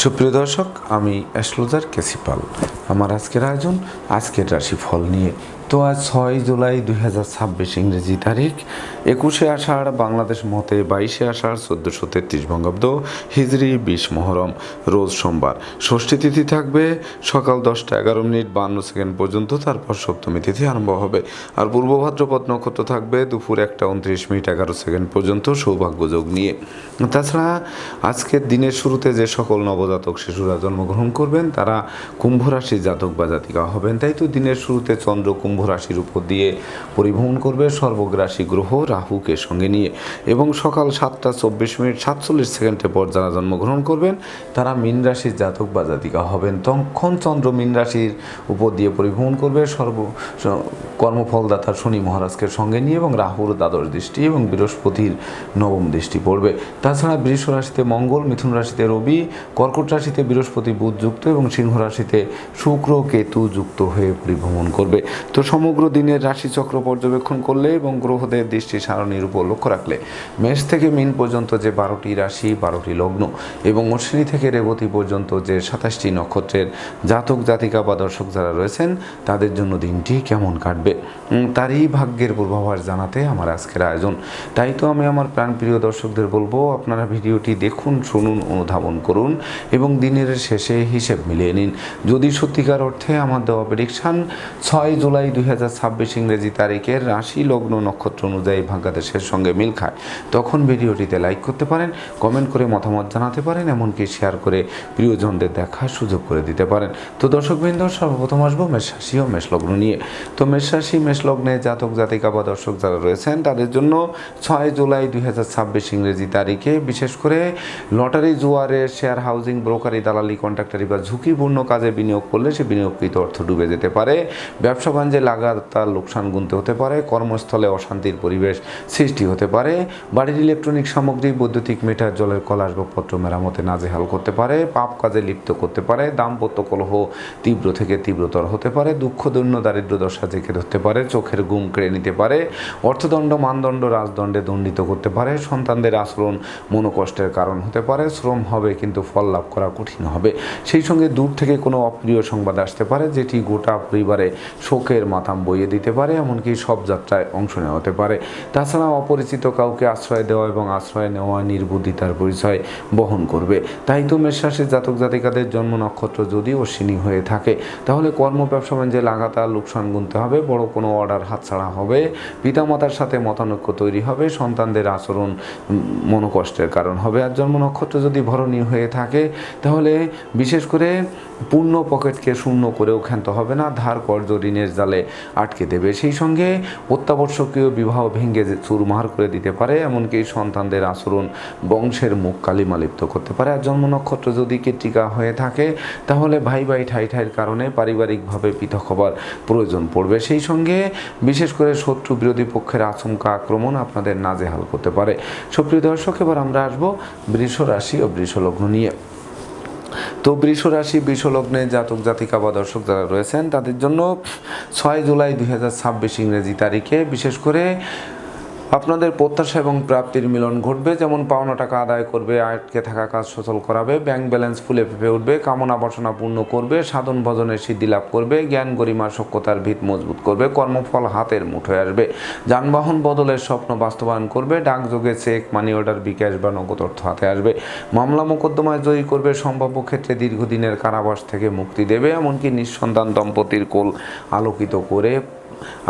সুপ্রিয় দর্শক, আমি অ্যাস্ট্রোলজার কেসিপাল। আমার আজকের আয়োজন আজকের রাশিফল নিয়ে। তো আজ 6 জুলাই 2026 ইংরেজি তারিখ, 21শে আষাঢ় বাংলাদেশ মতে, 22শে আষাঢ় 1433 বঙ্গাব্দ, হিজরি 20 মহরম, রোজ সোমবার। ষষ্ঠী তিথি থাকবে সকাল 10টা 11 মিনিট 52 সেকেন্ড পর্যন্ত, তারপর সপ্তমী তিথি আরম্ভ হবে। আর পূর্ব ভাদ্রপদ নক্ষত্র থাকবে দুপুর 1টা 29 মিনিট 11 সেকেন্ড পর্যন্ত, সৌভাগ্য যোগ নিয়ে। তাছাড়া আজকের দিনের শুরুতে যে সকল নবজাতক শিশুরা জন্মগ্রহণ করবেন তারা কুম্ভ রাশির জাতক বা জাতিকা হবেন। তাই তো দিনের শুরুতে চন্দ্র কুম্ভ রাশির উপর দিয়ে পরিভ্রমণ করবে সর্বগ্রাসী গ্রহ রাহুকে সঙ্গে নিয়ে, এবং সকাল 7টা 24 মিনিট 47 সেকেন্ডের পর যারা জন্মগ্রহণ করবেন তারা মীন রাশির জাতক বা জাতিকা হবেন। তখন চন্দ্র মীন রাশির উপর দিয়ে পরিভ্রমণ করবে কর্মফলদাতা শনি মহারাজকে সঙ্গে নিয়ে, এবং রাহুর দ্বাদশ দৃষ্টি এবং বৃহস্পতির নবম দৃষ্টি পড়বে। তাছাড়া বৃষ রাশিতে মঙ্গল, মিথুন রাশিতে রবি, কর্কট রাশিতে বৃহস্পতি বুধ যুক্ত এবং সিংহ রাশিতে শুক্র কেতু যুক্ত হয়ে পরিভ্রমণ করবে। তো সমগ্র দিনের রাশিচক্র পর্যবেক্ষণ করলে এবং গ্রহদের দৃষ্টি সারণীর উপর লক্ষ্য রাখলে মেষ থেকে মীন পর্যন্ত যে 12টি রাশি, 12টি লগ্ন এবং অশ্বিনী থেকে রেবতী পর্যন্ত যে 27টি নক্ষত্রের জাতক জাতিকা বা দর্শক যারা রয়েছেন তাদের জন্য দিনটি কেমন কাটবে তারই ভাগ্যের পূর্বাভাস জানাতে আমার আজকের আয়োজন। তাই তো আমি আমার প্রাণপ্রিয় দর্শকদের বলবো, আপনারা ভিডিওটি দেখুন, শুনুন, অনুধাবন করুন এবং দিনের শেষে হিসেব মিলিয়ে নিন। যদি সত্যিকার অর্থে আমার দেওয়া প্রেডিকশান 6 জুলাই 2026 ইংরেজি তারিখের রাশি লগ্ন নক্ষত্র অনুযায়ী ভাগ্যাদেশের সঙ্গে মিল খায়, তখন ভিডিওটিতে লাইক করতে পারেন, কমেন্ট করে মতামত জানাতে পারেন, এমনকি শেয়ার করে প্রিয়জনদের দেখার সুযোগ করে দিতে পারেন। তো দর্শকবৃন্দ, সর্বপ্রথম আসবো মেষ রাশি ও মেষ লগ্ন নিয়ে। তো মেষ রাশি মেষ লগ্নে জাতক জাতিকা বা দর্শক যারা রয়েছেন তাদের জন্য 6 জুলাই 2026 ইংরেজি তারিখে বিশেষ করে লটারি, জুয়ারে, শেয়ার, হাউজিং, ব্রোকারি, দালালি, কন্ট্রাক্টারি বা ঝুঁকিপূর্ণ কাজে বিনিয়োগ করলে সে বিনিয়োগকৃত অর্থ ডুবে যেতে পারে। ব্যবসা বাণিজ্যে লাগাতার লোকসান গুনতে হতে পারে। কর্মস্থলে অশান্তির পরিবেশ সৃষ্টি হতে পারে। বাড়ির ইলেকট্রনিক সামগ্রী, বৈদ্যুতিক মিটার, জলের কল, আসবাবপত্র মেরামতে নাজেহাল করতে পারে। পাপ কাজে লিপ্ত করতে পারে। দাম্পত্য কলহ তীব্র থেকে তীব্রতর হতে পারে। দুঃখ, দৈন্য, দারিদ্র দশা জেঁকে ধরতে পারে। চোখের ঘুম কেড়ে নিতে পারে। অর্থদণ্ড, মানদণ্ড, রাজদণ্ডে দণ্ডিত করতে পারে। সন্তানদের আচরণ মনোকষ্টের কারণ হতে পারে। শ্রম হবে কিন্তু ফল লাভ করা কঠিন হবে। সেই সঙ্গে দূর থেকে কোনো অপ্রিয় সংবাদ আসতে পারে, যেটি গোটা পরিবারে শোকের মাথাম বইয়ে দিতে পারে, এমনকি সব যাত্রায় অংশ নেওয়া হতে পারে। তাছাড়া অপরিচিত কাউকে আশ্রয় দেওয়া এবং আশ্রয় নেওয়া নির্বুদ্ধিতার পরিচয় বহন করবে। তাই তো মেষ রাশির জাতক জাতিকাদের জন্ম নক্ষত্র যদি অশ্বিনী হয়ে থাকে তাহলে কর্ম ব্যবসা বাণিজ্যে লাগাতার লোকসান গুনতে হবে। বড় কোনো অর্ডার হাতছাড়া হবে। পিতামাতার সাথে মতানৈক্য তৈরি হবে। সন্তানদের আচরণ মনোকষ্টের কারণ হবে। আর জন্ম নক্ষত্র যদি ভরণী হয়ে থাকে তাহলে বিশেষ করে পূর্ণ পকেটকে শূন্য করেও ক্ষান্ত হবে না। ধার কর্জ ঋণের জালে আটকে দেবে। সেই সঙ্গে অত্যাবশ্যকীয় বিবাহ ভেঙে চুরমার করে দিতে পারে, এমনকি সন্তানদের আচরণ বংশের মুখ কালিমালিপ্ত করতে পারে। আর জন্ম নক্ষত্র যদি কৃত্তিকা হয়ে থাকে তাহলে ভাই ভাই ঠাই ঠাইয়ের কারণে পারিবারিকভাবে পৃথক হবার প্রয়োজন পড়বে। সেই সঙ্গে বিশেষ করে শত্রু বিরোধী পক্ষের আচমকা আক্রমণ আপনাদের নাজেহাল করতে পারে। সুপ্রিয় দর্শক, এবার আমরা আসবো বৃষ রাশি ও বৃষ লগ্ন নিয়ে। তো বৃষ রাশি বৃষ লগ্নে জাতক জাতিকা বা দর্শক যারা রয়েছেন তাদের জন্য 6 জুলাই 2026 ইংরেজি তারিখে বিশেষ করে আপনাদের প্রত্যাশা এবং প্রাপ্তির মিলন ঘটবে। যেমন পাওনা টাকা আদায় করবে, আটকে থাকা কাজ সচল করাবে, ব্যাংক ব্যালেন্স ফুলে ফেঁপে উঠবে, কামনা বাসনা পূর্ণ করবে, সাধন ভজনের সিদ্ধি লাভ করবে, জ্ঞান গরিমা সক্ষতার ভিত মজবুত করবে, কর্মফল হাতের মুঠোয় আসবে, যানবাহন বদলের স্বপ্ন বাস্তবায়ন করবে, ডাকযোগে চেক, মানি অর্ডার, বিকাশ বা নগদ অর্থ হাতে আসবে, মামলা মোকদ্দমায় জয়ী করবে, সম্ভাব্য ক্ষেত্রে দীর্ঘদিনের কারাবাস থেকে মুক্তি দেবে, এমনকি নিঃসন্তান দম্পতির কোল আলোকিত করে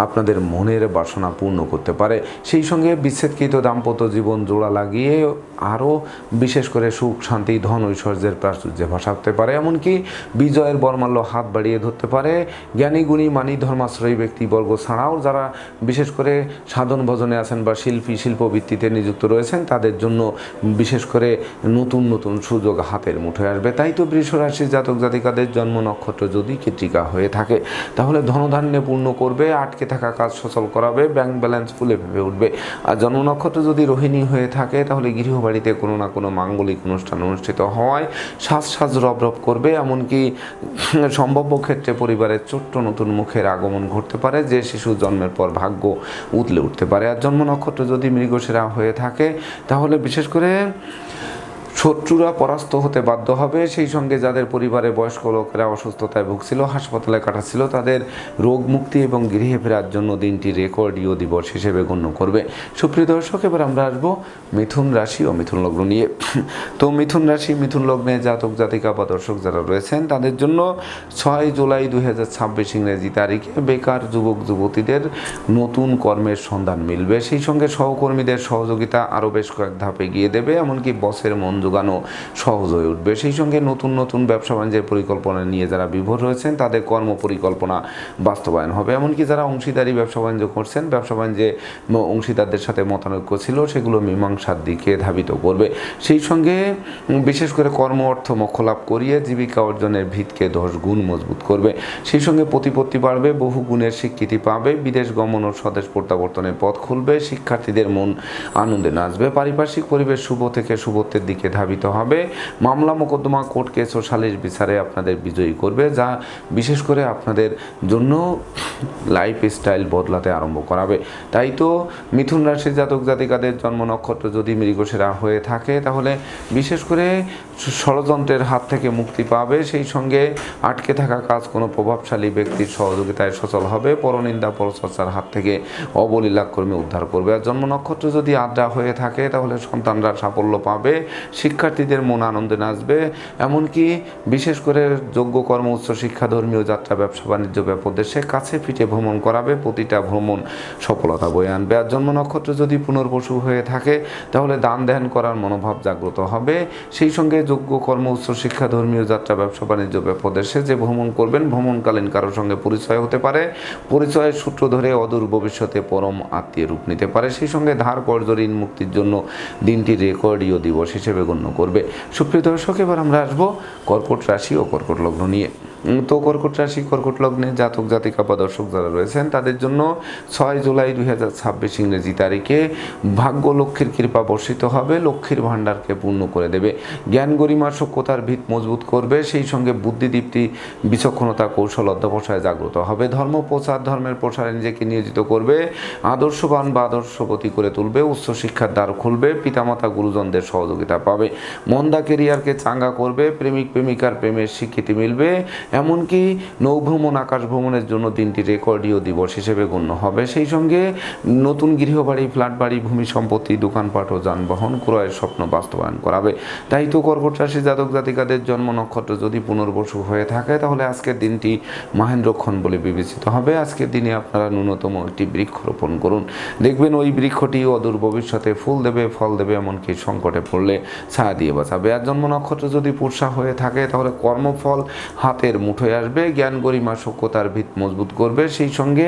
আপনাদের মনের বাসনা পূর্ণ করতে পারে। সেই সঙ্গে বিচ্ছেদকৃত দাম্পত্য জীবন জোড়া লাগিয়ে আরও বিশেষ করে সুখ, শান্তি, ধন, ঐশ্বর্যের প্রাচুর্যে ভাসাতে পারে, এমনকি বিজয়ের বর্মাল্য হাত বাড়িয়ে ধরতে পারে। জ্ঞানী গুণী মানি ধর্মাশ্রয়ী ব্যক্তিবর্গ ছাড়াও যারা বিশেষ করে সাধন ভজনে আছেন বা শিল্পী শিল্পবৃত্তিতে নিযুক্ত রয়েছেন তাদের জন্য বিশেষ করে নতুন নতুন সুযোগ হাতের মুঠোয় আসবে। তাই তো বৃষ রাশির জাতক জাতিকাদের জন্ম নক্ষত্র যদি কৃত্তিকা হয়ে থাকে তাহলে ধনধান্যে পূর্ণ করবে, আটকে থাকা কাজ সচল করাবে, ব্যাংক ব্যালেন্স ফুলে ফেঁপে উঠবে। আর জন্ম নক্ষত্র যদি রোহিণী হয়ে থাকে তাহলে গৃহবাড়িতে কোনো না কোনো মাঙ্গলিক অনুষ্ঠান অনুষ্ঠিত হওয়ায় সাজ রব রব করবে, এমনকি সম্ভাব্য ক্ষেত্রে পরিবারের ছোট্ট নতুন মুখের আগমন ঘটতে পারে, যে শিশু জন্মের পর ভাগ্য উতলে উঠতে পারে। আর জন্ম নক্ষত্র যদি মৃগশিরা হয়ে থাকে তাহলে বিশেষ করে শত্রুরা পরাস্ত হতে বাধ্য হবে। সেই সঙ্গে যাদের পরিবারে বয়স্ক লোকেরা অসুস্থতায় ভুগছিল, হাসপাতালে কাটাচ্ছিল, তাদের রোগ মুক্তি এবং গৃহে ফেরার জন্য দিনটি রেকর্ডীয় দিবস হিসেবে গণ্য করবে। সুপ্রিয় দর্শক, এবার আমরা আসবো মিথুন রাশি ও মিথুন লগ্ন নিয়ে। তো মিথুন রাশি মিথুন লগ্নে জাতক জাতিকা বা দর্শক যারা রয়েছেন তাদের জন্য 6 জুলাই 2026 ইংরেজি তারিখে বেকার যুবক যুবতীদের নতুন কর্মের সন্ধান মিলবে। সেই সঙ্গে সহকর্মীদের সহযোগিতা আরও বেশ কয়েক ধাপে এগিয়ে দেবে, এমনকি বসের মন জোগানো সহজ হয়ে উঠবে। সেই সঙ্গে নতুন নতুন ব্যবসা বাণিজ্যের পরিকল্পনা নিয়ে যারা বিভোর রয়েছেন তাদের কর্ম পরিকল্পনা বাস্তবায়ন হবে। এমনকি যারা অংশীদারি ব্যবসা বাণিজ্য করছেন, ব্যবসা বাণিজ্যে অংশীদারদের সাথে মতানৈক্য ছিল, সেগুলো মীমাংসার দিকে ধাবিত করবে। সেই সঙ্গে বিশেষ করে কর্ম অর্থ মোক্ষ লাভ করিয়ে জীবিকা অর্জনের ভিতকে 10 গুণ মজবুত করবে। সেই সঙ্গে প্রতিপত্তি বাড়বে, বহু গুণের স্বীকৃতি পাবে, বিদেশ গমন ও স্বদেশ প্রত্যাবর্তনের পথ খুলবে, শিক্ষার্থীদের মন আনন্দে নাচবে, পারিপার্শ্বিক পরিবেশ শুভ থেকে শুভত্বের দিকে ধাবিত হবে। মামলা মোকদ্দমা কোর্ট কেস ও সালিশ বিচারে আপনাদের বিজয়ী করবে, যা বিশেষ করে আপনাদের জন্য লাইফ স্টাইল বদলাতে আরম্ভ করাবে। তাই তো মিথুন রাশির জাতক জাতিকাদের জন্ম নক্ষত্র যদি মৃগশিরা হয়ে থাকে তাহলে বিশেষ করে ষড়যন্ত্রের হাত থেকে মুক্তি পাবে। সেই সঙ্গে আটকে থাকা কাজ কোনো প্রভাবশালী ব্যক্তির সহযোগিতায় সচল হবে। পরনিন্দা পরচর্চার হাত থেকে অবলীলাক্রমে উদ্ধার করবে। আর জন্ম নক্ষত্র যদি আদ্রা হয়ে থাকে তাহলে সন্তানরা সাফল্য পাবে, শিক্ষার্থীদের মন আনন্দে নাচবে, এমনকি বিশেষ করে যোগ্য কর্ম উচ্চ শিক্ষা ধর্মীয় যাত্রা ব্যবসা বাণিজ্য ব্যাপদেশে কাছে পিঠে ভ্রমণ করাবে, প্রতিটা ভ্রমণ সফলতা বয়ে আনবে। আর জন্ম নক্ষত্র যদি পুনর্বসু হয়ে থাকে তাহলে দান ধ্যান করার মনোভাব জাগ্রত হবে। সেই সঙ্গে যোগ্য কর্ম উচ্চ শিক্ষা ধর্মীয় যাত্রা ব্যবসা বাণিজ্য ব্যাপদেশে যে ভ্রমণ করবেন, ভ্রমণকালীন কারোর সঙ্গে পরিচয় হতে পারে, পরিচয়ের সূত্র ধরে অদূর ভবিষ্যতে পরম আত্মীয় রূপ নিতে পারে। সেই সঙ্গে ধার কর্জ ঋণ মুক্তির জন্য দিনটি রেকর্ডীয় দিবস হিসেবে গণ্য করবে। সুপ্রিয় দর্শক, এবার আমরা আসবো কর্কট রাশি ও কর্কট লগ্ন নিয়ে। তো কর্কট রাশি কর্কট লগ্নে জাতক জাতিকা বা দর্শক যারা রয়েছেন তাদের জন্য 6 জুলাই 2026 ইংরেজি তারিখে ভাগ্য লক্ষ্মীর কৃপা বর্ষিত হবে, লক্ষ্মীর ভাণ্ডারকে পূর্ণ করে দেবে, জ্ঞান গরিমা সক্ষতার ভিত মজবুত করবে। সেই সঙ্গে বুদ্ধিদীপ্তি বিচক্ষণতা কৌশল অধ্যবসায় জাগ্রত হবে। ধর্ম প্রচার ধর্মের প্রসারে নিজেকে নিয়োজিত করবে, আদর্শবান বা আদর্শগতি করে তুলবে, উচ্চ শিক্ষার দ্বার খুলবে, পিতামাতা গুরুজনদের সহযোগিতা পাবে, মন্দা কেরিয়ারকে চাঙ্গা করবে, প্রেমিক প্রেমিকার প্রেমের স্বীকৃতি মিলবে, এমনকি নৌভ্রমণ আকাশ ভ্রমণের জন্য দিনটি রেকর্ডীয় দিবস হিসেবে গণ্য হবে। সেই সঙ্গে নতুন গৃহবাড়ি ফ্ল্যাট বাড়ি ভূমি সম্পত্তি দোকানপাট ও যানবাহন ক্রয়ের স্বপ্ন বাস্তবায়ন করাবে। তাই তো কর্কট রাশি জাতক জাতিকাদের জন্ম নক্ষত্র যদি পুনর্বসু হয়ে থাকে তাহলে আজকের দিনটি মহেন্দ্রক্ষণ বলে বিবেচিত হবে। আজকের দিনে আপনারা ন্যূনতম একটি বৃক্ষ রোপণ করুন, দেখবেন ওই বৃক্ষটি অদূর ভবিষ্যতে ফুল দেবে, ফল দেবে, এমনকি সংকটে পড়লে ছায়া দিয়ে বাঁচাবে। আর জন্ম নক্ষত্র যদি পুরসা হয়ে থাকে তাহলে কর্মফল হাতের মুঠোয় আসবে, জ্ঞান গরিমা সক্ষতার ভিত মজবুত করবে। সেই সঙ্গে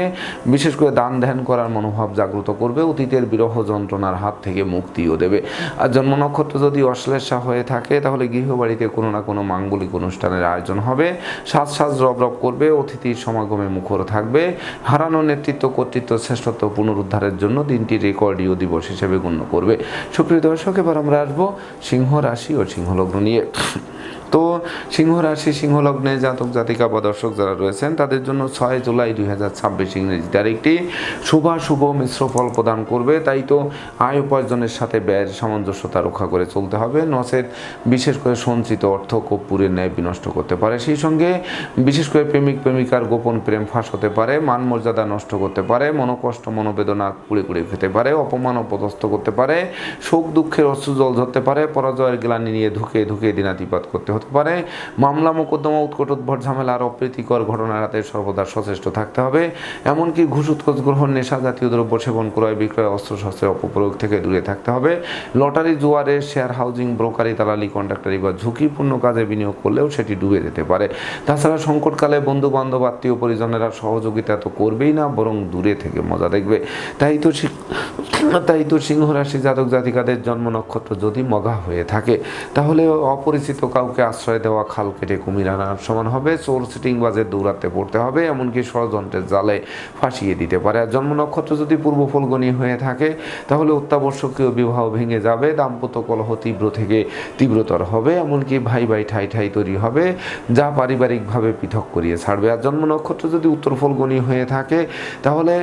বিশেষ করে দান ধ্যান করার মনোভাব জাগ্রত করবে, অতীতের বিরহ যন্ত্রণার হাত থেকে মুক্তিও দেবে। আর জন্ম নক্ষত্র যদি অশ্লেষা হয়ে থাকে তাহলে গৃহবাড়িতে কোনো না কোনো মাঙ্গলিক অনুষ্ঠানের আয়োজন হবে, সাজ সাজ রব রব করবে, অতিথির সমাগমে মুখর থাকবে। হারানো নেতৃত্ব কর্তৃত্ব শ্রেষ্ঠত্ব পুনরুদ্ধারের জন্য দিনটি রেকর্ডীয় দিবস হিসেবে গণ্য করবে। সুপ্রিয় দর্শক, এবার আমরা আসবো সিংহ রাশি ও সিংহ লগ্ন নিয়ে। তো সিংহ রাশি সিংহ লগ্নে জাতক জাতিকা বা দর্শক যারা রয়েছেন তাদের জন্য 6 জুলাই 2026 ইংরেজি তারিখটি শুভ মিশ্র ফল প্রদান করবে। তাই তো আয় উপার্জনের সাথে ব্যয়ের সামঞ্জস্যতা রক্ষা করে চলতে হবে, নচেত বিশেষ করে সঞ্চিত অর্থ কর্পূরের ন্যায় বিনষ্ট করতে পারে। সেই সঙ্গে বিশেষ করে প্রেমিক প্রেমিকার গোপন প্রেম ফাঁস হতে পারে, মান মর্যাদা নষ্ট করতে পারে, মনোকষ্ট মনোবেদনা কুড়ে কুড়ে খেতে পারে, অপমান অপদস্থ করতে পারে, শোক দুঃখের অশ্রু জল ধরতে পারে, পরাজয়ের গ্লানি নিয়ে ধুকে ধুকে দিনাতিপাত করতে হতে পারে। মামলা মোকদ্দমা উৎকট উদ্ভট ঝামেলা আর অপ্রীতিকর ঘটনা এড়াতে সর্বদা সচেষ্ট থাকতে হবে, এমনকি ঘুষ উৎকোচ গ্রহণ নেশা জাতীয় দ্রব্য সেবন ক্রয় বিক্রয় অস্ত্রশস্ত্রের অপপ্রয়োগ থেকে দূরে থাকতে হবে। লটারি জুয়ারে শেয়ার হাউজিং ব্রোকারি দালালি কন্ট্রাক্টারি বা ঝুঁকিপূর্ণ কাজে বিনিয়োগ করলেও সেটি ডুবে যেতে পারে। তাছাড়া সংকটকালে বন্ধু বান্ধব আত্মীয় পরিজনেরা সহযোগিতা তো করবেই না, বরং দূরে থেকে মজা দেখবে। তাই তো সিংহ রাশি জাতক জাতিকাদের জন্ম নক্ষত্র যদি মঘা হয়ে থাকে তাহলে অপরিচিত কাউকে আশ্রয় দেওয়া খাল কেটে কুমির আনার সমান হবে, চোর সিটিং বাজে দৌড়াতে পড়তে হবে, এমনকি ষড়যন্ত্রের জালে ফাঁসিয়ে দিতে পারে। আর জন্ম নক্ষত্র যদি পূর্ব ফলগণী হয়ে থাকে তাহলে অত্যাবশ্যকীয় বিবাহ ভেঙে যাবে, দাম্পত্য কলহ তীব্র থেকে তীব্রতর হবে, এমনকি ভাই ভাই ঠাই ঠাই তৈরি হবে, যা পারিবারিকভাবে পৃথক করিয়ে ছাড়বে। আর জন্ম নক্ষত্র যদি উত্তর ফলগণী হয়ে থাকে তাহলে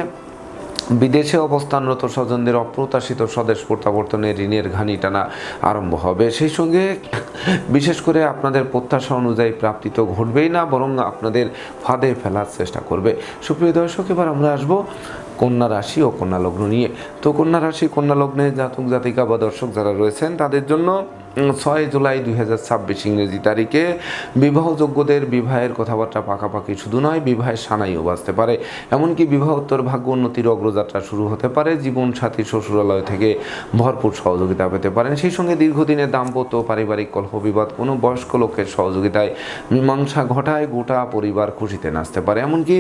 বিদেশে অবস্থানরত স্বজনদের অপ্রত্যাশিত স্বদেশ প্রত্যাবর্তনে ঋণের ঘানি টানা আরম্ভ হবে। সেই সঙ্গে বিশেষ করে আপনাদের প্রত্যাশা অনুযায়ী প্রাপ্তি তো ঘটবেই না, বরং আপনাদের ফাঁদে ফেলার চেষ্টা করবে। সুপ্রিয় দর্শক, এবার আমরা আসবো কন্যা রাশি ও কন্যা লগ্ন নিয়ে। তো কন্যা রাশি কন্যা লগ্নে জাতক জাতিকা বা দর্শক যারা রয়েছেন তাদের জন্য 6 জুলাই 2026 ইংরেজি তারিখে বিবাহযোগ্যদের বিবাহের কথাবার্তা পাকাপাকি শুধু নয়, বিবাহের সানাইও বাজতে পারে। এমনকি বিবাহোত্তর ভাগ্য উন্নতির অগ্রযাত্রা শুরু হতে পারে। জীবন সাথী শ্বশুরালয় থেকে ভরপুর সহযোগিতা পেতে পারেন। সেই সঙ্গে দীর্ঘদিনের দাম্পত্য পারিবারিক কলহ বিবাদ কোনো বয়স্ক লোকের সহযোগিতায় মীমাংসা ঘটায় গোটা পরিবার খুশিতে নাচতে পারে। এমনকি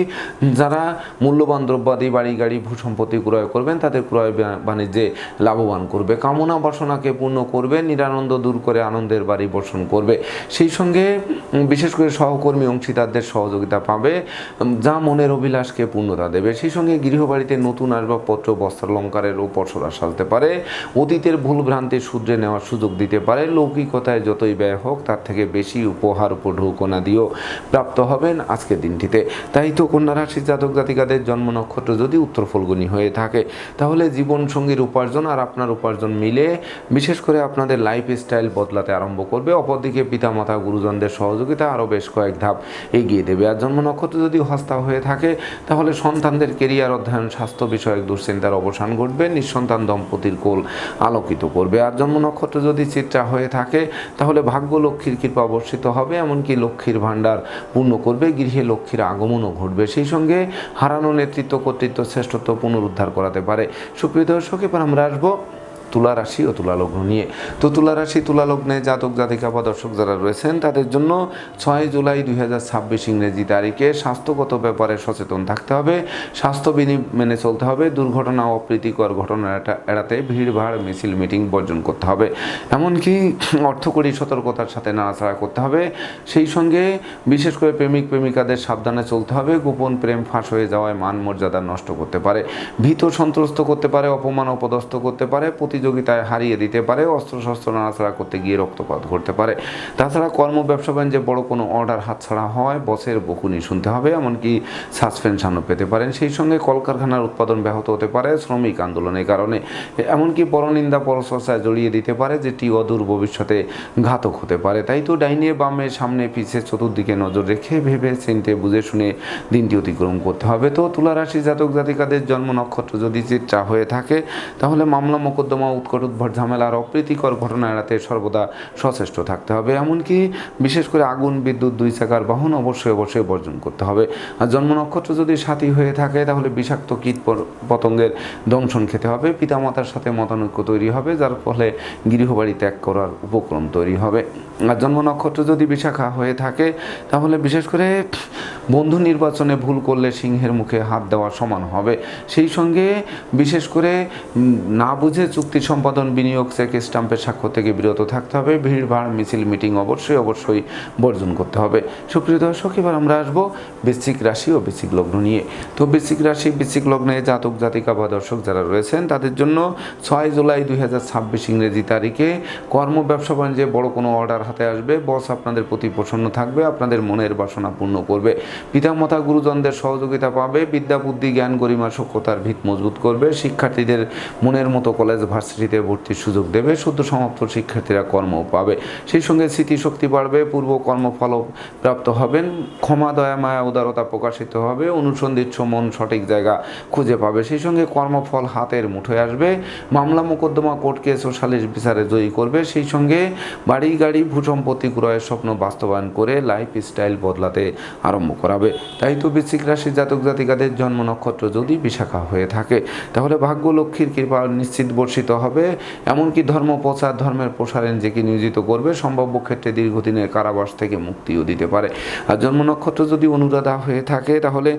যারা মূল্যবান দ্রব্যাদি বাড়ি গাড়ি ভূসম্পত্তি ক্রয় করবেন তাদের ক্রয় বাণিজ্যে লাভবান করবে। কামনা বাসনাকে পূর্ণ করবে, নিরানন্দ দূর করে আনন্দের বাড়ি বর্ষণ করবে। সেই সঙ্গে বিশেষ করে সহকর্মী অংশীদারদের সহযোগিতা পাবে, যা মনের অভিলাষকে পূর্ণতা দেবে। সেই সঙ্গে গৃহবাড়িতে নতুন আসবাবপত্র বস্ত্রালঙ্কারের উপসরা সাজতে পারে। অতীতের ভুল ভ্রান্তি শুধরে নেওয়ার সুযোগ দিতে পারে। লৌকিকতায় যতই ব্যয় হোক তার থেকে বেশি উপহার উপঢৌকনা দিয়েও প্রাপ্ত হবেন আজকের দিনটিতে। তাই তো কন্যা রাশির জাতক জাতিকাদের জন্ম নক্ষত্র যদি উত্তর ফল্গুনী হয়ে থাকে, তাহলে জীবনসঙ্গীর উপার্জন আর আপনার উপার্জন মিলে বিশেষ করে আপনাদের লাইফ স্টাইল বদলাতে আরম্ভ করবে। অপরদিকে পিতামাতা গুরুজনদের সহযোগিতা আরও বেশ কয়েক ধাপ এগিয়ে দেবে। আর জন্ম নক্ষত্র যদি হস্তা হয়ে থাকে, তাহলে সন্তানদের কেরিয়ার অধ্যয়ন স্বাস্থ্য বিষয়ক দুশ্চিন্তার অবসান ঘটবে। নিঃসন্তান দম্পতির কোল আলোকিত করবে। আর জন্ম নক্ষত্র যদি চিত্রা হয়ে থাকে, তাহলে ভাগ্য লক্ষ্মীর কৃপা বর্ষিত হবে, এমনকি লক্ষ্মীর ভাণ্ডার পূর্ণ করবে। গৃহে লক্ষ্মীর আগমনও ঘটবে। সেই সঙ্গে হারানো নেতৃত্ব কর্তৃত্ব শ্রেষ্ঠত্ব পুনরুদ্ধার করাতে পারে। সুপ্রিয় দর্শক, এবার আমরা আসবো তুলা রাশি ও তুলা লগ্ন নিয়ে। তো তুলা রাশি তুলা লগ্নে জাতক জাতিকা বা দর্শক যারা রয়েছেন তাদের জন্য 6 জুলাই 2026 ইংরেজি তারিখে স্বাস্থ্যগত ব্যাপারে সচেতন থাকতে হবে। স্বাস্থ্যবিধি মেনে চলতে হবে। দুর্ঘটনা ও অপ্রীতিকর ঘটনা এড়াতে ভিড়ভাড় মিছিল মিটিং বর্জন করতে হবে। এমনকি অর্থকরী সতর্কতার সাথে নাড়াচাড়া করতে হবে। সেই সঙ্গে বিশেষ করে প্রেমিক প্রেমিকাদের সাবধানে চলতে হবে। গোপন প্রেম ফাঁস হয়ে যাওয়ায় মান মর্যাদা নষ্ট করতে পারে, ভীত সন্ত্রস্ত করতে পারে, অপমান অপদস্থ করতে পারে, প্রতিযোগিতায় হারিয়ে দিতে পারে, অস্ত্রশস্ত্র নাড়াচাড়া করতে গিয়ে রক্তপাত ঘটতে পারে। তাছাড়া কর্ম ব্যবসা বাণিজ্যে বড় কোনো অর্ডার হাতছাড়া হয়, বসের বকুনি শুনতে হবে, এমনকি সাসপেনশনও পেতে পারেন। সেই সঙ্গে কলকারখানার উৎপাদন ব্যাহত হতে পারে শ্রমিক আন্দোলনের কারণে, এমনকি পরনিন্দা পরচর্চায় জড়িয়ে দিতে পারে, যেটি অদূর ভবিষ্যতে ঘাতক হতে পারে। তাই তো ডাইনে বামে সামনে পিছে চতুর্দিকে নজর রেখে ভেবে চিন্তে বুঝে শুনে দিনটি অতিক্রম করতে হবে। তো তুলা রাশি জাতক জাতিকাদের জন্ম নক্ষত্র যদি চিত্রা হয়ে থাকে, তাহলে মামলা মোকদ্দমা উৎকট উদ্ভট ঝামেলা আর অপ্রীতিকর ঘটনা এড়াতে সর্বদা সচেষ্ট থাকতে হবে। এমনকি বিশেষ করে আগুন বিদ্যুৎ দুই চাকার বাহন অবশ্যই বর্জন করতে হবে। আর জন্ম নক্ষত্র যদি সাথী হয়ে থাকে, তাহলে বিষাক্ত কীট পতঙ্গের দংশন খেতে হবে। পিতামাতার সাথে মতানৈক্য তৈরি হবে, যার ফলে গৃহবাড়ি ত্যাগ করার উপক্রম তৈরি হবে। আর জন্ম নক্ষত্র যদি বিশাখা হয়ে থাকে, তাহলে বিশেষ করে বন্ধু নির্বাচনে ভুল করলে সিংহের মুখে হাত দেওয়া সমান হবে। সেই সঙ্গে বিশেষ করে না বুঝে চুক্তি সম্পাদন, বিনিয়োগ, চেক স্টাম্পের স্বাক্ষর থেকে বিরত থাকতে হবে। ভিড়ভাড় মিছিল মিটিং অবশ্যই বর্জন করতে হবে। সুপ্রিয় দর্শক, এবার আমরা আসবো বৃশ্চিক রাশি ও বৃশ্চিক লগ্ন নিয়ে। তো বৃশ্চিক রাশি বৃশ্চিক লগ্নে জাতক জাতিকা বা দর্শক যারা রয়েছেন তাদের জন্য 6 জুলাই 2026 ইংরেজি তারিখে কর্ম ব্যবসা বাণিজ্যে বড় কোনো অর্ডার হাতে আসবে। বস আপনাদের প্রতি প্রসন্ন থাকবে, আপনাদের মনের বাসনা পূর্ণ করবে। পিতামাতা গুরুজনদের সহযোগিতা পাবে। বিদ্যা বুদ্ধি জ্ঞান গরিমা সক্ষতার ভিত মজবুত করবে। শিক্ষার্থীদের মনের মতো কলেজ ভার্সিটিতে ভর্তির সুযোগ দেবে। সদ্য সমাপ্ত শিক্ষার্থীরা কর্ম পাবে। সেই সঙ্গে স্মৃতিশক্তি বাড়বে। পূর্ব কর্মফল প্রাপ্ত হবেন। ক্ষমা দয়া মায়া উদারতা প্রকাশিত হবে। অনুসন্ধিৎস মন সঠিক জায়গা খুঁজে পাবে। সেই সঙ্গে কর্মফল হাতের মুঠোয় আসবে। মামলা মোকদ্দমা কোর্ট কেস ও সালিশ বিচারে জয়ী করবে। সেই সঙ্গে বাড়ি গাড়ি ভূসম্পত্তি ক্রয়ের স্বপ্ন বাস্তবায়ন করে লাইফ স্টাইল বদলাতে আরম্ভ করাবে। তাই তো বৃশ্চিক রাশির জাতক জাতিকাদের জন্ম নক্ষত্র যদি বিশাখা হয়ে থাকে, তাহলে ভাগ্য লক্ষ্মীর কৃপা নিশ্চিত বর্ষিত হবে। এমনকি ধর্ম প্রচার ধর্মের প্রসারে নিজেকে নিয়োজিত করবে। সম্ভাব্য ক্ষেত্রে দীর্ঘদিনের কারাবাস থেকে মুক্তিও দিতে পারে। আর জন্ম নক্ষত্র যদি অনুরাধা হয়ে থাকে, তাহলে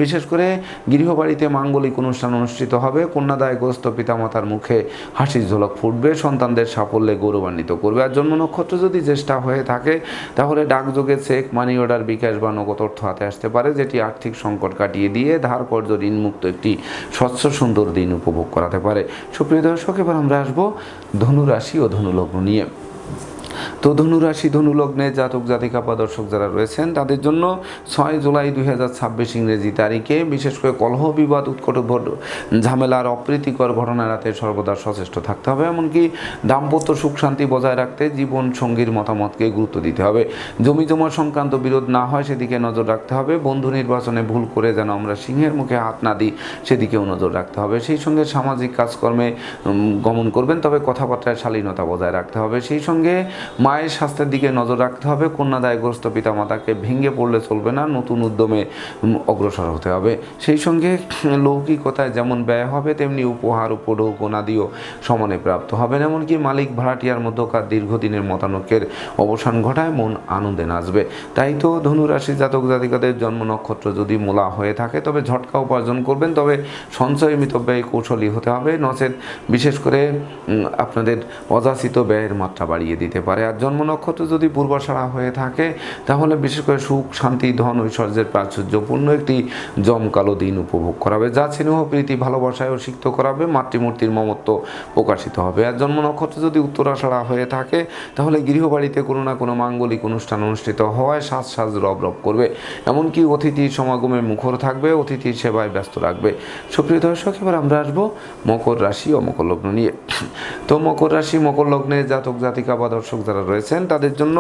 বিশেষ করে গৃহবাড়িতে মাঙ্গলিক অনুষ্ঠান অনুষ্ঠিত হবে। কন্যাদায়গ্রস্ত পিতামাতার মুখে হাসির ঝলক ফুটবে। সন্তানদের সাফল্যে গৌরবান্বিত করবে। আর জন্ম নক্ষত্র যদি জ্যেষ্ঠা হয়ে থাকে, তাহলে ডাকযোগে চেক, মানি অর্ডার, বিকাশ বা নগদ অর্থ হাতে আসতে পারে, যেটি আর্থিক সংকট কাটিয়ে দিয়ে ধার কর্জ ঋণমুক্ত একটি স্বচ্ছ সুন্দর দিন উপভোগ করাতে পারে। সুপ্রিয় দর্শক, এবার আমরা আসবো ধনু রাশি ও ধনু লগ্ন নিয়ে। তো ধনুরাশি ধনুলগ্নে জাতক জাতিকা বা দর্শক যারা রয়েছেন তাদের জন্য 6 জুলাই 2026 ইংরেজি তারিখে বিশেষ করে কলহ বিবাদ উৎকট ঝামেলার অপ্রীতিকর ঘটনা এড়াতে সর্বদা সচেষ্ট থাকতে হবে। এমনকি দাম্পত্য সুখ শান্তি বজায় রাখতে জীবন সঙ্গীর মতামতকে গুরুত্ব দিতে হবে। জমি জমা সংক্রান্ত বিরোধ না হয় সেদিকে নজর রাখতে হবে। বন্ধু নির্বাচনে ভুল করে যেন আমরা সিংহের মুখে হাত না দিই সেদিকেও নজর রাখতে হবে। সেই সঙ্গে সামাজিক কাজকর্মে গমন করবেন, তবে কথাবার্তায় শালীনতা বজায় রাখতে হবে। সেই সঙ্গে মায়ের স্বাস্থ্যের দিকে নজর রাখতে হবে। কন্যাদায়গ্রস্ত পিতামাতাকে ভেঙে পড়লে চলবে না, নতুন উদ্যমে অগ্রসর হতে হবে। সেই সঙ্গে লৌকিকতায় যেমন ব্যয় হবে তেমনি উপহার উপঢৌকনাদিও সমানে প্রাপ্ত হবেন। এমনকি মালিক ভাড়াটিয়ার মধ্যকার দীর্ঘদিনের মতানৈক্যের অবসান ঘটায় মন আনন্দে নাচবে। তাই তো ধনুরাশি জাতক জাতিকাদের জন্ম নক্ষত্র যদি মূলা হয়ে থাকে তবে ঝটকা উপার্জন করবেন, তবে সঞ্চয় মিতব্যয় কৌশলী হতে হবে, নচেত বিশেষ করে আপনাদের অযাচিত ব্যয়ের মাত্রা বাড়িয়ে দিতে পারে। আর জন্ম নক্ষত্র যদি পূর্বাষাঢ়া হয়ে থাকে তাহলে বিশেষ করে সুখ শান্তি ধন ঐশ্বর্যের প্রাচুর্যপূর্ণ একটি জমকালো দিন উপভোগ করাবে, যা স্নেহ প্রীতি ভালোবাসায় সিক্ত করাবে, মাতৃমূর্তির মমত্ব প্রকাশিত হবে। আর জন্ম নক্ষত্র যদি উত্তরাষাঢ়া হয়ে থাকে তাহলে গৃহবাড়িতে কোনো না কোনো মাঙ্গলিক অনুষ্ঠান অনুষ্ঠিত হওয়ায় সাজ রব রব করবে, এমনকি অতিথির সমাগমে মুখর থাকবে, অতিথির সেবায় ব্যস্ত রাখবে। সুপ্রিয় দর্শক, এবার আমরা আসবো মকর রাশি ও মকর লগ্ন নিয়ে। তো মকর রাশি মকর লগ্নে জাতক জাতিকা বা দর্শক যারা রয়েছেন তাদের জন্য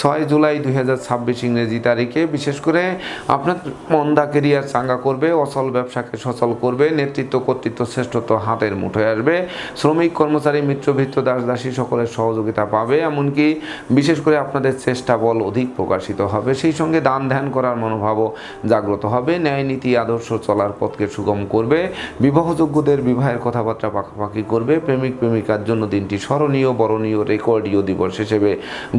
6 জুলাই 2026 ইংরেজি তারিখে বিশেষ করে আপনার মন্দা কেরিয়ার চাঙ্গা করবে, অচল ব্যবসাকে সচল করবে, নেতৃত্ব কর্তৃত্ব শ্রেষ্ঠত্ব হাতের মুঠোয় আসবে, শ্রমিক কর্মচারী মিত্রভৃত্য দাস দাসী সকলের সহযোগিতা পাবে, এমনকি বিশেষ করে আপনাদের চেষ্টা বল অধিক প্রকাশিত হবে। সেই সঙ্গে দান ধ্যান করার মনোভাবও জাগ্রত হবে, ন্যায় নীতি আদর্শ চলার পথকে সুগম করবে, বিবাহযোগ্যদের বিবাহের কথাবার্তা পাকাপাকি করবে, প্রেমিক প্রেমিকার জন্য দিনটি স্মরণীয় বরণীয় রেকর্ডীয় দিবস হিসেবে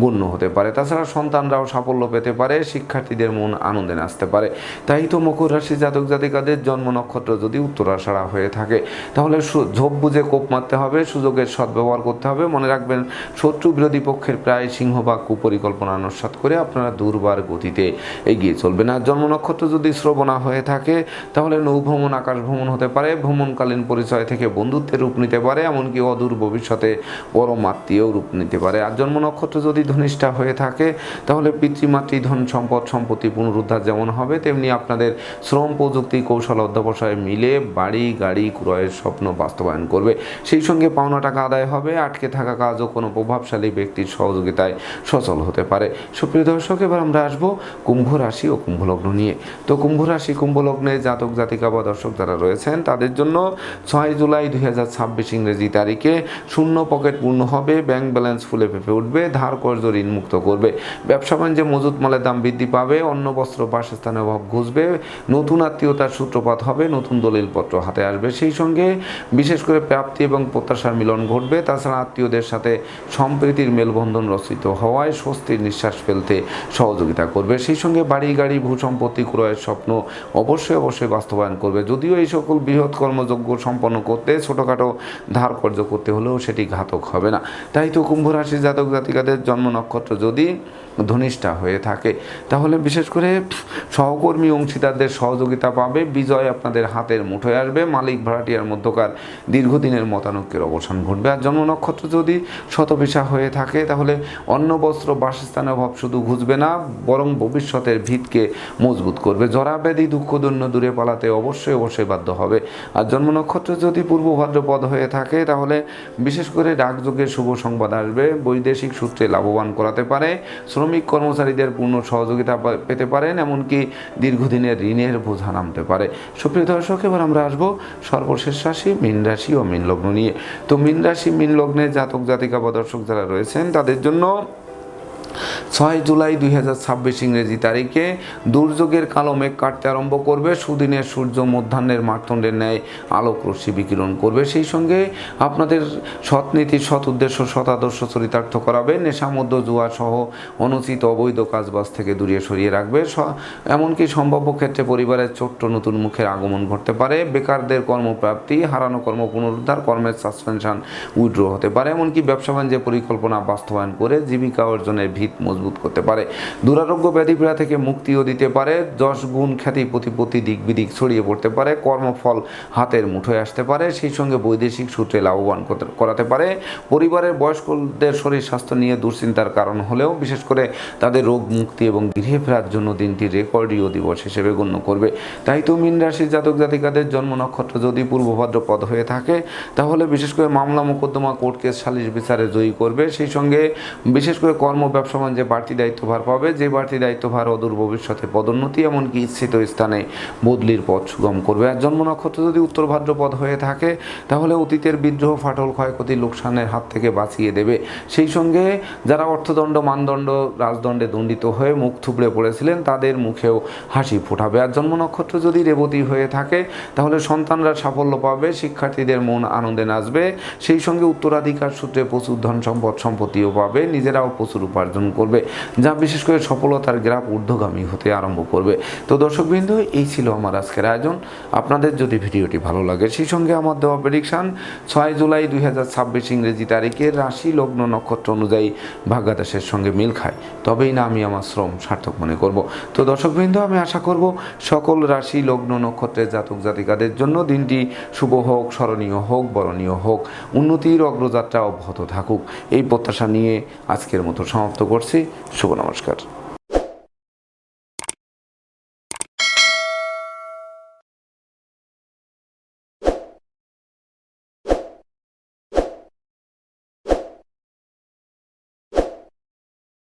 গণ্য হতে পারে। তাছাড়া সন্তানরাও সাফল্য পেতে পারে, শিক্ষার্থীদের মন আনন্দে নাচতে পারে। তাই তো মকর রাশি জাতক জাতিকাদের জন্ম নক্ষত্র যদি উত্তরাষাঢ়া হয়ে থাকে তাহলে ঝোপ বুঝে কোপ মারতে হবে, সুযোগের সদ্ব্যবহার করতে হবে। মনে রাখবেন, শত্রু বিরোধী পক্ষের প্রায় সিংহভাগ কুপরিকল্পনা আনুষ্ঠাত করে আপনারা দুর্বার গতিতে এগিয়ে চলবেন। আর জন্ম নক্ষত্র যদি শ্রবণা হয়ে থাকে তাহলে নৌভ্রমণ আকাশ ভ্রমণ হতে পারে, ভ্রমণকালীন পরিচয় থেকে বন্ধুত্বের রূপ নিতে পারে, এমনকি অদূর ভবিষ্যতে পরম আত্মীয় রূপ নিতে পারে। আর জন্ম নক্ষত্র যদি ধনিষ্ঠা হয়ে থাকে তাহলে পিতৃমাতৃ ধন সম্পদ সম্পত্তি পুনরুদ্ধার যেমন হবে তেমনি আপনাদের শ্রম প্রযুক্তি কৌশল অধ্যবসায় মিলে বাড়ি গাড়ি ক্রয়ের স্বপ্ন বাস্তবায়ন করবে। সেই সঙ্গে পাওনা টাকা আদায় হবে, আটকে থাকা কাজও কোনো প্রভাবশালী ব্যক্তির সহযোগিতায় সচল হতে পারে। সুপ্রিয় দর্শক, এবার আমরা আসবো কুম্ভ রাশি ও কুম্ভ লগ্ন নিয়ে। তো কুম্ভ রাশি কুম্ভ লগ্নে জাতক জাতিকা বা দর্শক যারা রয়েছেন তাদের জন্য 6 জুলাই 2026 ইংরেজি তারিখে শূন্য পকেট পূর্ণ হবে, ব্যাংক ব্যালেন্স ফুলে ফেঁপে উঠবে, ধার কর্জ ঋণ মুক্ত করবে, ব্যবসা বাণিজ্যে মজুত মালের দাম বৃদ্ধি পাবে, অন্ন বস্ত্র বাসস্থানের অভাব ঘুচবে, নতুন আত্মীয়তার সূত্রপাত হবে, নতুন দলিলপত্র হাতে আসবে। সেই সঙ্গে বিশেষ করে প্রাপ্তি এবং প্রত্যাশার মিলন ঘটবে। তাছাড়া আত্মীয়দের সাথে সম্প্রীতির মেলবন্ধন রচিত হওয়ায় স্বস্তির নিঃশ্বাস ফেলতে সহযোগিতা করবে। সেই সঙ্গে বাড়ি গাড়ি ভূসম্পত্তি ক্রয়ের স্বপ্ন অবশ্যই বাস্তবায়ন করবে। যদিও এই সকল বৃহৎ কর্মযজ্ঞ সম্পন্ন করতে ছোটোখাটো ধার কর্য করতে হলেও সেটি ঘাতক হবে না। তাই তো কুম্ভ রাশি জাতক জাতিকাদের জন্ম নক্ষত্র যদি ধনিষ্ঠা হয়ে থাকে তাহলে বিশেষ করে সহকর্মী অংশীদারদের সহযোগিতা পাবে, বিজয় আপনাদের হাতের মুঠোয় আসবে, মালিক ভাড়াটিয়ার মধ্যকার দীর্ঘদিনের মতানৈক্যের অবসান ঘটবে। আর জন্ম নক্ষত্র যদি শতভিসা হয়ে থাকে তাহলে অন্ন বস্ত্র বাসস্থানের অভাব শুধু ঘুচবে না বরং ভবিষ্যতের ভিতকে মজবুত করবে। জরা ব্যাধি দুঃখ দৈন্য দূরে পালাতে অবশ্যই বাধ্য হবে। আর জন্ম নক্ষত্র যদি পূর্ব ভাদ্রপদ হয়ে থাকে তাহলে বিশেষ করে ডাকযোগে শুভ সংবাদ আসবে, বৈদেশিক সূত্রে লাভবান করাতে পারে, শ্রমিক কর্মচারীদের পূর্ণ সহযোগিতা পেতে পারেন, এমনকি দীর্ঘদিনের ঋণের বোঝা নামতে পারে। সুপ্রিয় দর্শক, এবার আমরা আসবো সর্বশেষ রাশি মীন রাশি ও মীন লগ্ন নিয়ে। তো মীন রাশি মীন লগ্নে জাতক জাতিকা বা দর্শক যারা রয়েছেন তাদের জন্য 6 জুলাই 2026 ইংরেজি তারিখে দুর্যোগের কালো মেঘ কাটতে আরম্ভ করবে, সুদিনের সূর্য মধ্যাহ্নের মার্তণ্ডের ন্যায় আলোক রশ্মি বিকিরণ করবে। সেই সঙ্গে আপনাদের সৎ নীতি সৎ উদ্দেশ্য সৎ আদর্শ চরিতার্থ করাবে, নেশামদ্য জুয়া সহ অনুচিত অবৈধ কাজবাজ থেকে দূরে সরিয়ে রাখবে। এমনকি সম্ভাব্য ক্ষেত্রে পরিবারের ছোট্ট নতুন মুখের আগমন ঘটতে পারে, বেকারদের কর্মপ্রাপ্তি, হারানো কর্ম পুনরুদ্ধার, কর্মের সাসপেনশন উইথড্র হতে পারে, এমনকি ব্যবসা বাণিজ্যের পরিকল্পনা বাস্তবায়ন করে জীবিকা অর্জনের ভিত মজবুত করতে পারে। দুরারোগ্য ব্যাধিপীড়া থেকে মুক্তিও দিতে পারে। যশ গুণ খ্যাতি প্রতিপত্তি দিক বিদিক ছড়িয়ে পড়তে পারে। কর্মফল হাতের মুঠোয় আসতে পারে। সেই সঙ্গে বৈদেশিক সূত্রে লাভবান করাতে পারে। পরিবারের বয়স্কদের শরীর স্বাস্থ্য নিয়ে দুশ্চিন্তার কারণ হলেও বিশেষ করে তাদের রোগ মুক্তি এবং গৃহে ফেরার জন্য দিনটি রেকর্ডীয় দিবস হিসেবে গণ্য করবে। তাই তো মীন রাশির জাতক জাতিকাদের জন্ম নক্ষত্র যদি পূর্ব ভাদ্রপদ হয়ে থাকে তাহলে বিশেষ করে মামলা মোকদ্দমা কোর্ট কেস সালিশ বিচারে জয়ী করবে। সেই সঙ্গে বিশেষ করে কর্ম ব্যবসা বাণিজ্যে বাড়তি দায়িত্বভার পাবে। যে বাড়তি দায়িত্বভার অদূর ভবিষ্যতে পদোন্নতি এমনকি ইচ্ছিত স্থানে বদলির পথ সুগম করবে। আর জন্ম নক্ষত্র যদি উত্তর ভাদ্রপদ হয়ে থাকে তাহলে অতীতের বিদ্রোহ ফাটল ক্ষয়ক্ষতি লোকসানের হাত থেকে বাঁচিয়ে দেবে। সেই সঙ্গে যারা অর্থদণ্ড মানদণ্ড রাজদণ্ডে দণ্ডিত হয়ে মুখ থুবড়ে পড়েছিলেন তাদের মুখেও হাসি ফোটাবে। আর জন্ম নক্ষত্র যদি রেবতী হয়ে থাকে তাহলে সন্তানরা সাফল্য পাবে, শিক্ষার্থীদের মন আনন্দে নাচবে। সেই সঙ্গে উত্তরাধিকার সূত্রে প্রচুর ধন সম্পদ সম্পত্তিও পাবে, নিজেরাও প্রচুর উপার্জন করবে, যা বিশেষ করে সফলতার গ্রাফ ঊর্ধ্বগামী হতে আরম্ভ করবে। তো দর্শকবৃন্দ, এই ছিল আমার আজকের আয়োজন। আপনাদের যদি ভিডিওটি ভালো লাগে সেই সঙ্গে আমার দেওয়া প্রেডিকশান 6 জুলাই 2026 ইংরেজি তারিখে রাশি লগ্ন নক্ষত্র অনুযায়ী ভাগ্যাদেশের সঙ্গে মিল খায়, তবেই না আমি আমার শ্রম সার্থক মনে করব। তো দর্শকবৃন্দ, আমি আশা করব সকল রাশি লগ্ন নক্ষত্রের জাতক জাতিকাদের জন্য দিনটি শুভ হোক, স্মরণীয় হোক, বরণীয় হোক, উন্নতির অগ্রযাত্রা অব্যাহত থাকুক, এই প্রত্যাশা নিয়ে আজকের মতো সমাপ্ত করছি। শুভ নমস্কার।